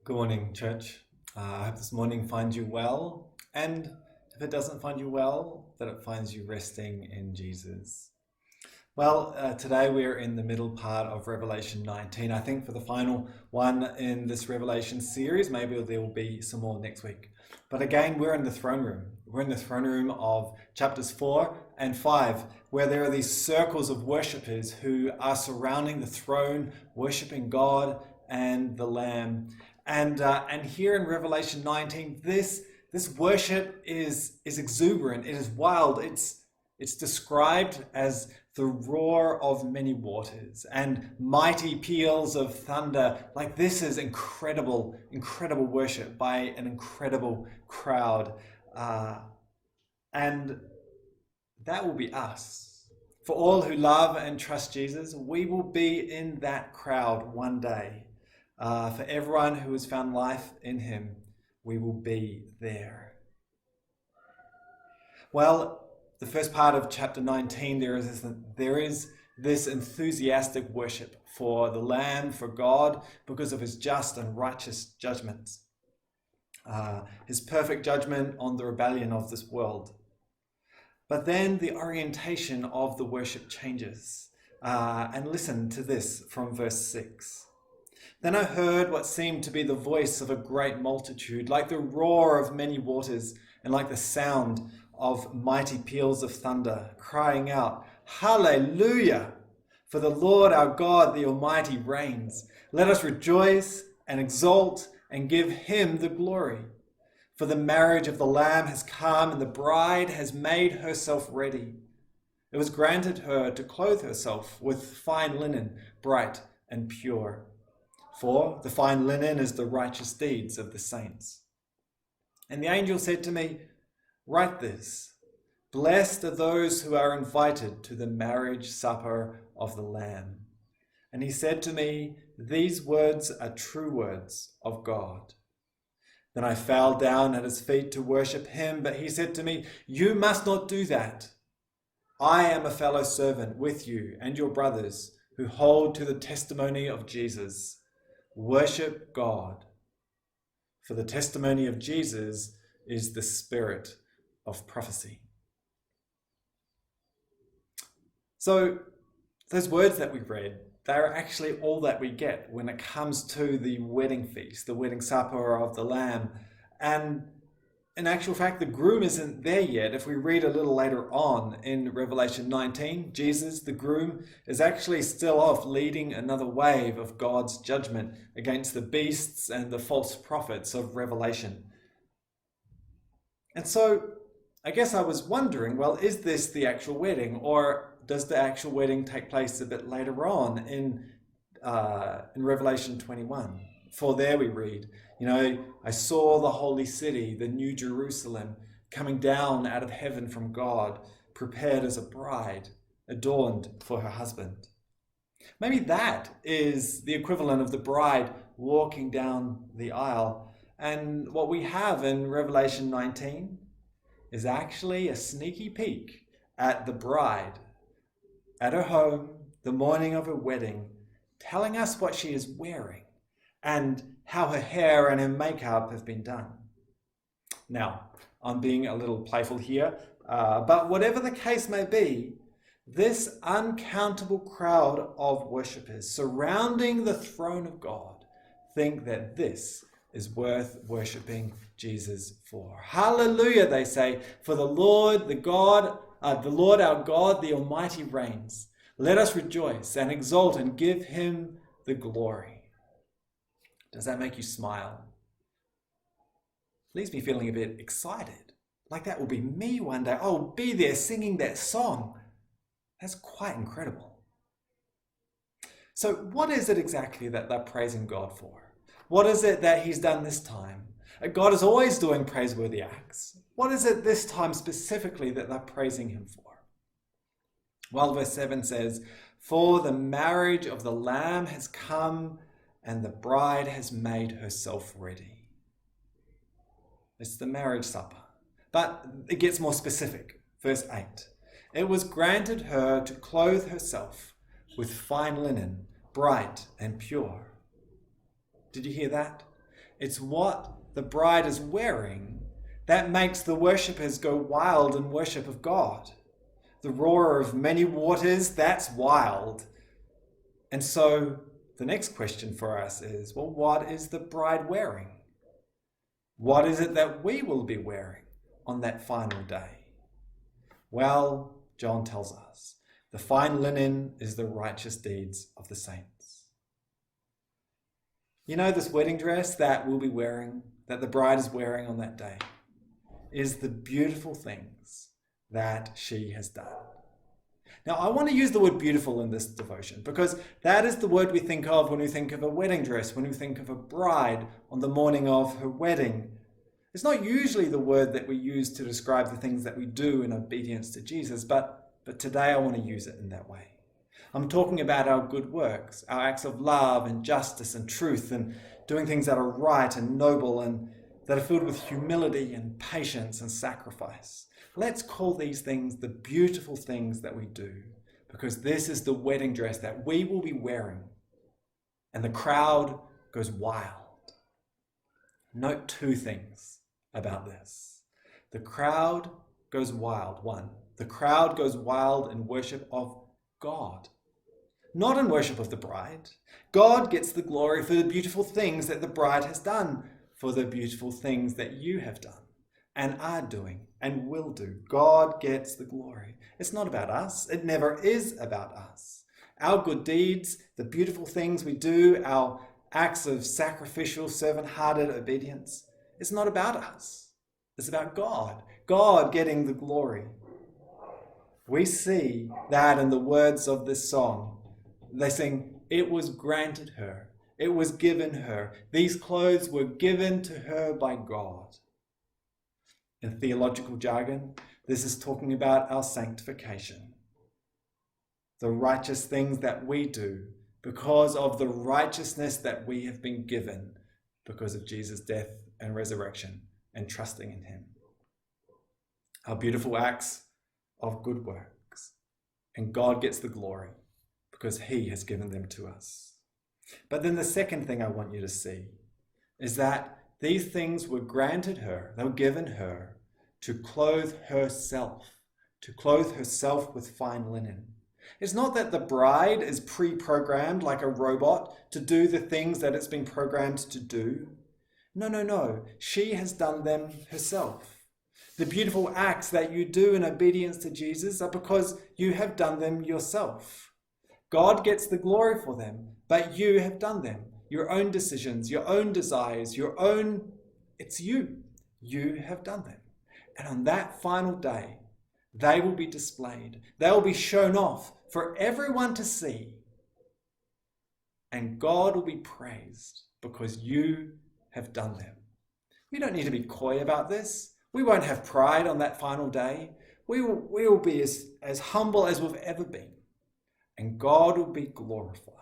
Good morning, church. I hope this morning finds you well, and if it doesn't find you well, that it finds you resting in Jesus. Well, today we're in the middle part of Revelation 19. I think for the final one in this Revelation series, maybe there will be some more next week. But again, we're in the throne room. We're in the throne room of chapters 4 and 5, where there are these circles of worshippers who are surrounding the throne, worshipping God and the Lamb. And here in Revelation 19, this worship is exuberant. It is wild. It's described as the roar of many waters and mighty peals of thunder. Like, this is incredible worship by an incredible crowd. And that will be us. For all who love and trust Jesus, we will be in that crowd one day. For everyone who has found life in him, we will be there. Well, the first part of chapter 19, there is this enthusiastic worship for the Lamb, for God, because of his just and righteous judgments, his perfect judgment on the rebellion of this world. But then the orientation of the worship changes. And listen to this from verse 6. Then I heard what seemed to be the voice of a great multitude, like the roar of many waters, and like the sound of mighty peals of thunder, crying out, "Hallelujah! For the Lord our God, the Almighty, reigns. Let us rejoice and exult and give him the glory. For the marriage of the Lamb has come, and the bride has made herself ready. It was granted her to clothe herself with fine linen, bright and pure. For the fine linen is the righteous deeds of the saints." And the angel said to me, "Write this: Blessed are those who are invited to the marriage supper of the Lamb." And he said to me, "These words are true words of God." Then I fell down at his feet to worship him, but he said to me, "You must not do that. I am a fellow servant with you and your brothers who hold to the testimony of Jesus. Worship God. For the testimony of Jesus is the spirit of prophecy." So those words that we read, they're actually all that we get when it comes to the wedding feast, the wedding supper of the Lamb. And in actual fact, the groom isn't there yet. If we read a little later on in Revelation 19, Jesus, the groom, is actually still off leading another wave of God's judgment against the beasts and the false prophets of Revelation. And so I guess I was wondering, well, is this the actual wedding, or does the actual wedding take place a bit later on in Revelation 21? For there we read, "I saw the holy city, the new Jerusalem, coming down out of heaven from God, prepared as a bride, adorned for her husband." Maybe that is the equivalent of the bride walking down the aisle. And what we have in Revelation 19 is actually a sneaky peek at the bride at her home, the morning of her wedding, telling us what she is wearing and how her hair and her makeup have been done. Now, I'm being a little playful here, but whatever the case may be, this uncountable crowd of worshippers surrounding the throne of God think that this is worth worshipping Jesus for. "Hallelujah," they say, "for the Lord our God, the Almighty, reigns. Let us rejoice and exult and give him the glory." Does that make you smile? Leaves me feeling a bit excited. Like that will be me one day. I'll be there singing that song. That's quite incredible. So what is it exactly that they're praising God for? What is it that he's done this time? God is always doing praiseworthy acts. What is it this time specifically that they're praising him for? Well, verse 7 says, "For the marriage of the Lamb has come, and the bride has made herself ready." It's the marriage supper. But it gets more specific. Verse 8. "It was granted her to clothe herself with fine linen, bright and pure." Did you hear that? It's what the bride is wearing that makes the worshippers go wild in worship of God. The roar of many waters, that's wild. And so the next question for us is, well, what is the bride wearing? What is it that we will be wearing on that final day? Well, John tells us, the fine linen is the righteous deeds of the saints. You know, this wedding dress that we'll be wearing, that the bride is wearing on that day, is the beautiful things that she has done. Now, I want to use the word beautiful in this devotion because that is the word we think of when we think of a wedding dress, when we think of a bride on the morning of her wedding. It's not usually the word that we use to describe the things that we do in obedience to Jesus, but today I want to use it in that way. I'm talking about our good works, our acts of love and justice and truth, and doing things that are right and noble and that are filled with humility and patience and sacrifice. Let's call these things the beautiful things that we do, because this is the wedding dress that we will be wearing, and the crowd goes wild. Note two things about this. The crowd goes wild. One, the crowd goes wild in worship of God, not in worship of the bride. God gets the glory for the beautiful things that the bride has done, for the beautiful things that you have done and are doing and will do. God gets the glory. It's not about us. It never is about us. Our good deeds, the beautiful things we do, our acts of sacrificial, servant-hearted obedience, it's not about us. It's about God. God getting the glory. We see that in the words of this song. They sing, "It was granted her. It was given her. These clothes were given to her by God." In theological jargon, this is talking about our sanctification. The righteous things that we do because of the righteousness that we have been given because of Jesus' death and resurrection and trusting in him. Our beautiful acts of good works. And God gets the glory because he has given them to us. But then the second thing I want you to see is that these things were granted her, they were given her to clothe herself with fine linen. It's not that the bride is pre-programmed like a robot to do the things that it's been programmed to do. No. She has done them herself. The beautiful acts that you do in obedience to Jesus are because you have done them yourself. God gets the glory for them, but you have done them. Your own decisions, your own desires, it's you. You have done them. And on that final day, they will be displayed. They will be shown off for everyone to see. And God will be praised because you have done them. We don't need to be coy about this. We won't have pride on that final day. We will be as humble as we've ever been. And God will be glorified.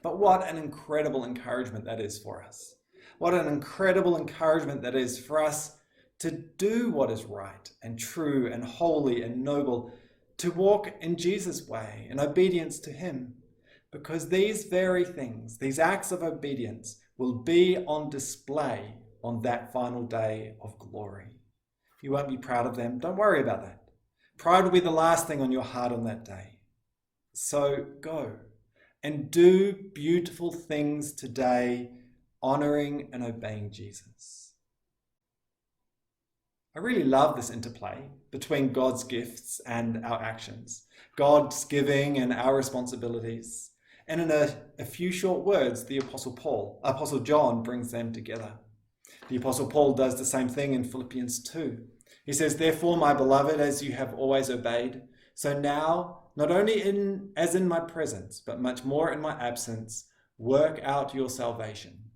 But what an incredible encouragement that is for us. What an incredible encouragement that is for us to do what is right and true and holy and noble, to walk in Jesus' way in obedience to him. Because these very things, these acts of obedience, will be on display on that final day of glory. You won't be proud of them. Don't worry about that. Pride will be the last thing on your heart on that day. So go and do beautiful things today, honoring and obeying Jesus. I really love this interplay between God's gifts and our actions, God's giving and our responsibilities. And in a few short words, the Apostle John brings them together. The Apostle Paul does the same thing in Philippians 2. He says, "Therefore, my beloved, as you have always obeyed, so now, not only as in my presence, but much more in my absence, work out your salvation.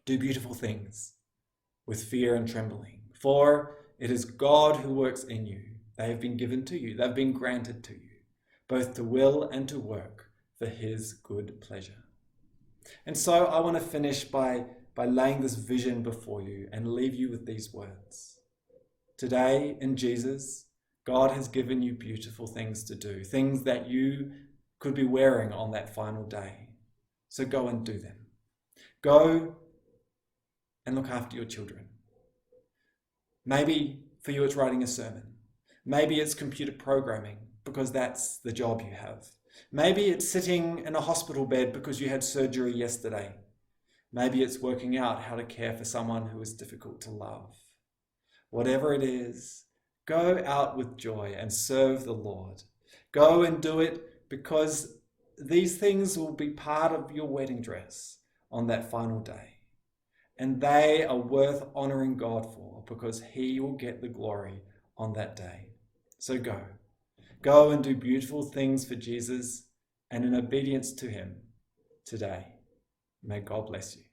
Do beautiful things with fear and trembling, for it is God who works in you. They have been given to you, they've been granted to you, both to will and to work for his good pleasure." And so I want to finish by laying this vision before you and leave you with these words. Today in Jesus, God has given you beautiful things to do, things that you could be wearing on that final day. So go and do them. Go and look after your children. Maybe for you it's writing a sermon. Maybe it's computer programming because that's the job you have. Maybe it's sitting in a hospital bed because you had surgery yesterday. Maybe it's working out how to care for someone who is difficult to love. Whatever it is, go out with joy and serve the Lord. Go and do it because these things will be part of your wedding dress on that final day. And they are worth honoring God for because He will get the glory on that day. So go. Go and do beautiful things for Jesus and in obedience to Him today. May God bless you.